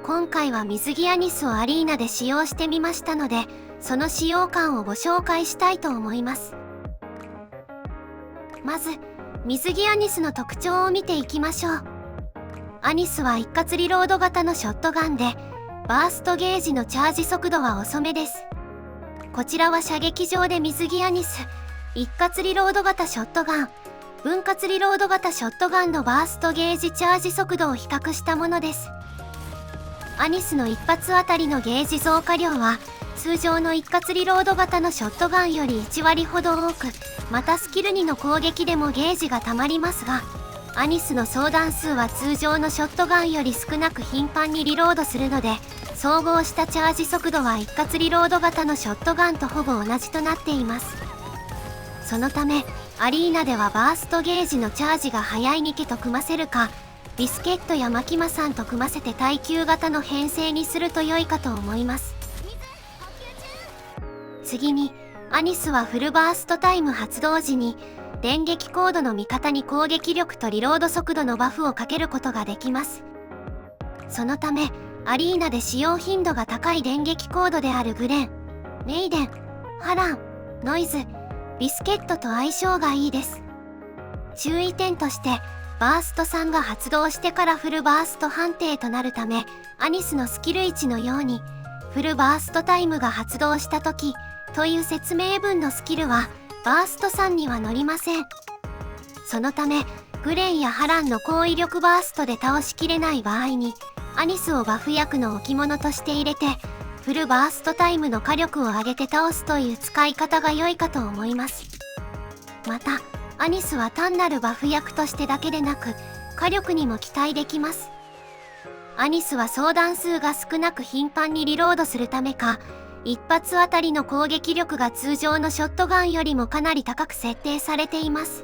今回は水着アニスをアリーナで使用してみましたので、その使用感をご紹介したいと思います。まず水着アニスの特徴を見ていきましょう。アニスは一括リロード型のショットガンで、バーストゲージのチャージ速度は遅めです。こちらは射撃場で水着アニス一括リロード型ショットガン、分割リロード型ショットガンのバーストゲージチャージ速度を比較したものです。アニスの一発あたりのゲージ増加量は通常の一括リロード型のショットガンより1割ほど多く、またスキル2の攻撃でもゲージがたまりますが、アニスの総弾数は通常のショットガンより少なく頻繁にリロードするので、総合したチャージ速度は一括リロード型のショットガンとほぼ同じとなっています。そのためアリーナではバーストゲージのチャージが速いニケと組ませるか、ビスケットやマキマさんと組ませて耐久型の編成にすると良いかと思います。次にアニスはフルバーストタイム発動時に電撃コードの味方に攻撃力とリロード速度のバフをかけることができます。そのためアリーナで使用頻度が高い電撃コードであるグレン、メイデン、ハラン、ノイズ、ビスケットと相性がいいです。注意点としてバースト3が発動してからフルバースト判定となるため、アニスのスキル1のようにフルバーストタイムが発動した時という説明文のスキルはバースト3には乗りません。そのためグレンやハランの高威力バーストで倒しきれない場合にアニスをバフ役の置物として入れてフルバーストタイムの火力を上げて倒すという使い方が良いかと思います。またアニスは単なるバフ役としてだけでなく火力にも期待できます。アニスは総弾数が少なく頻繁にリロードするためか、一発あたりの攻撃力が通常のショットガンよりもかなり高く設定されています。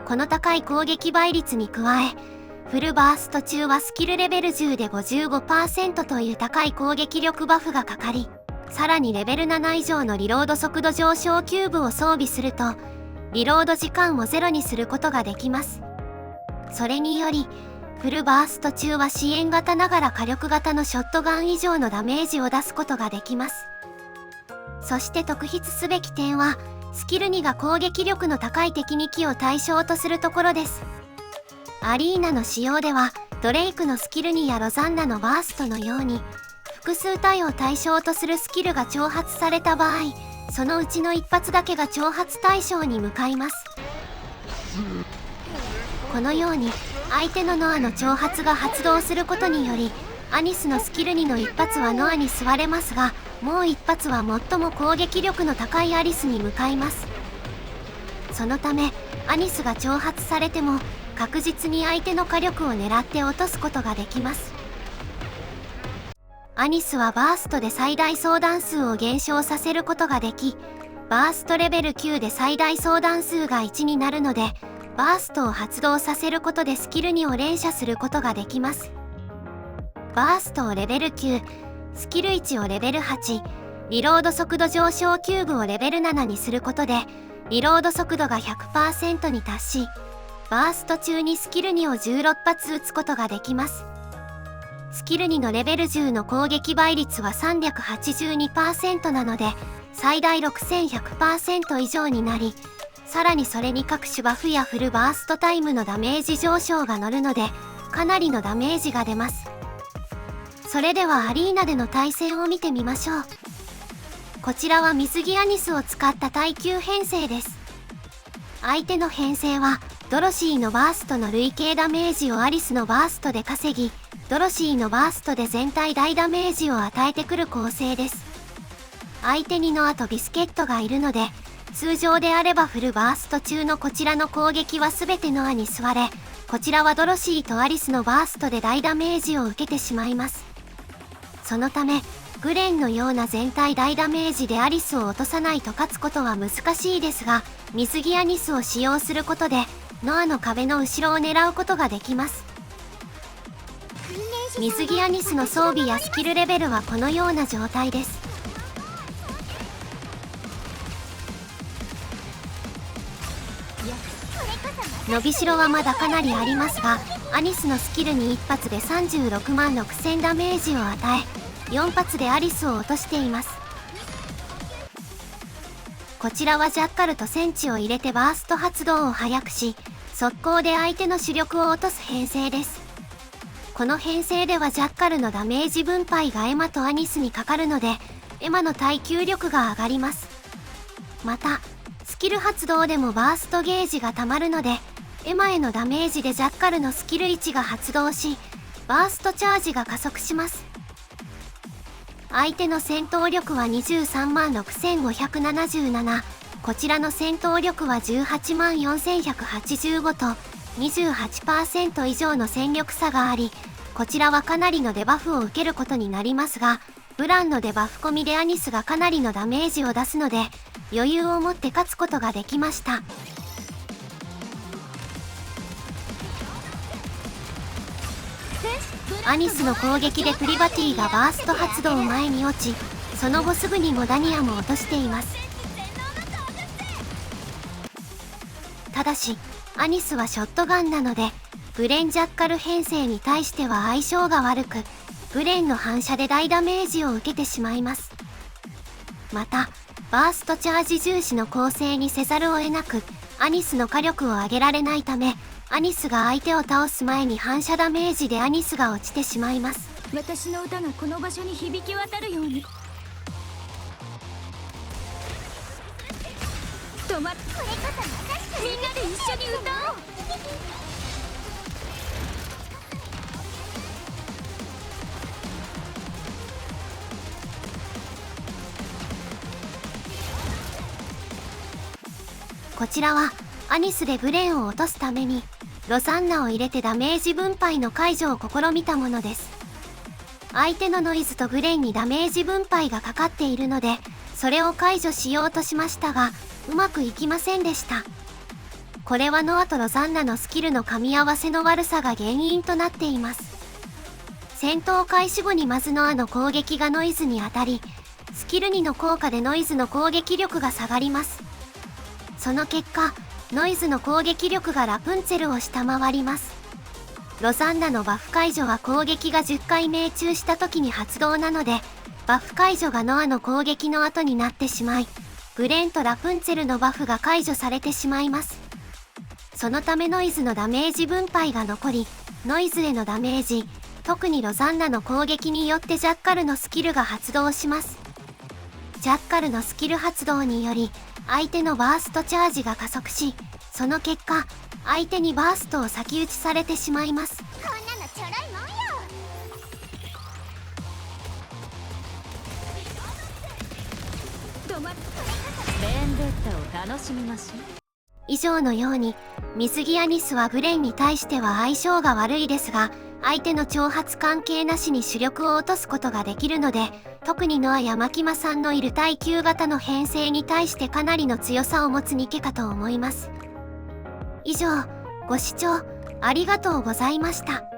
この高い攻撃倍率に加え、フルバースト中はスキルレベル10で 55% という高い攻撃力バフがかかり、さらにレベル7以上のリロード速度上昇キューブを装備すると、リロード時間をゼロにすることができます。それにより、フルバースト中は支援型ながら火力型のショットガン以上のダメージを出すことができます。そして特筆すべき点は、スキル2が攻撃力の高い敵2機を対象とするところです。アリーナの使用では、ドレイクのスキル2やロザンナのバーストのように、複数体を対象とするスキルが挑発された場合、そのうちの一発だけが挑発対象に向かいます。このように相手のノアの挑発が発動することにより、アニスのスキル2の一発はノアに吸われますが、もう一発は最も攻撃力の高いアリスに向かいます。そのためアニスが挑発されても確実に相手の火力を狙って落とすことができます。アニスはバーストで最大総弾数を減少させることができ、バーストレベル9で最大総弾数が1になるので、バーストを発動させることでスキル2を連射することができます。バーストをレベル9、スキル1をレベル8、リロード速度上昇キューブをレベル7にすることで、リロード速度が 100% に達し、バースト中にスキル2を16発撃つことができます。スキル2のレベル10の攻撃倍率は 382% なので、最大 6100% 以上になり、さらにそれに各種バフやフルバーストタイムのダメージ上昇が乗るので、かなりのダメージが出ます。それではアリーナでの対戦を見てみましょう。こちらは水着アニスを使った耐久編成です。相手の編成はドロシーのバーストの累計ダメージをアリスのバーストで稼ぎ、ドロシーのバーストで全体大ダメージを与えてくる構成です。相手にノアとビスケットがいるので、通常であればフルバースト中のこちらの攻撃は全てノアに吸われ、こちらはドロシーとアリスのバーストで大ダメージを受けてしまいます。そのため、グレンのような全体大ダメージでアリスを落とさないと勝つことは難しいですが、水着アニスを使用することで、ノアの壁の後ろを狙うことができます。水着アニスの装備やスキルレベルはこのような状態です。伸びしろはまだかなりありますが、アニスのスキルに1発で36万6000ダメージを与え、4発でアリスを落としています。こちらはジャッカルとセンチを入れてバースト発動を速くし、速攻で相手の主力を落とす編成です。この編成ではジャッカルのダメージ分配がエマとアニスにかかるので、エマの耐久力が上がります。また、スキル発動でもバーストゲージがたまるので、エマへのダメージでジャッカルのスキル1が発動し、バーストチャージが加速します。相手の戦闘力は23万6577、こちらの戦闘力は18万4185と 28% 以上の戦力差があり、こちらはかなりのデバフを受けることになりますが、ブランのデバフ込みでアニスがかなりのダメージを出すので、余裕を持って勝つことができました。アニスの攻撃でプリバティがバースト発動前に落ち、その後すぐにモダニアも落としています。ただし、アニスはショットガンなので、ブレンジャッカル編成に対しては相性が悪く、ブレンの反射で大ダメージを受けてしまいます。また、バーストチャージ重視の構成にせざるを得なく、アニスの火力を上げられないため、アニスが相手を倒す前に反射ダメージでアニスが落ちてしまいます。私の歌がこの場所に響き渡るように。止まっ、これこそみんなで一緒に歌おう。こちらはアニスでブレンを落とすためにロザンナを入れてダメージ分配の解除を試みたものです。相手のノイズとブレンにダメージ分配がかかっているので、それを解除しようとしましたが、うまくいきませんでした。これはノアとロザンナのスキルの噛み合わせの悪さが原因となっています。戦闘開始後にまずノアの攻撃がノイズに当たり、スキル2の効果でノイズの攻撃力が下がります。その結果、ノイズの攻撃力がラプンツェルを下回ります。ロザンナのバフ解除は攻撃が10回命中した時に発動なので、バフ解除がノアの攻撃の後になってしまい、ブレンとラプンツェルのバフが解除されてしまいます。そのためノイズのダメージ分配が残り、ノイズへのダメージ、特にロザンナの攻撃によってジャッカルのスキルが発動します。ジャッカルのスキル発動により、相手のバーストチャージが加速し、その結果、相手にバーストを先打ちされてしまいます。こんなのちょろいもんよ。止まっ、ベンデッタを楽しみましょう。以上のように、水着アニスはブレンに対しては相性が悪いですが、相手の挑発関係なしに主力を落とすことができるので、特にノアやマキマさんのいる耐久型の編成に対してかなりの強さを持つニケかと思います。以上、ご視聴ありがとうございました。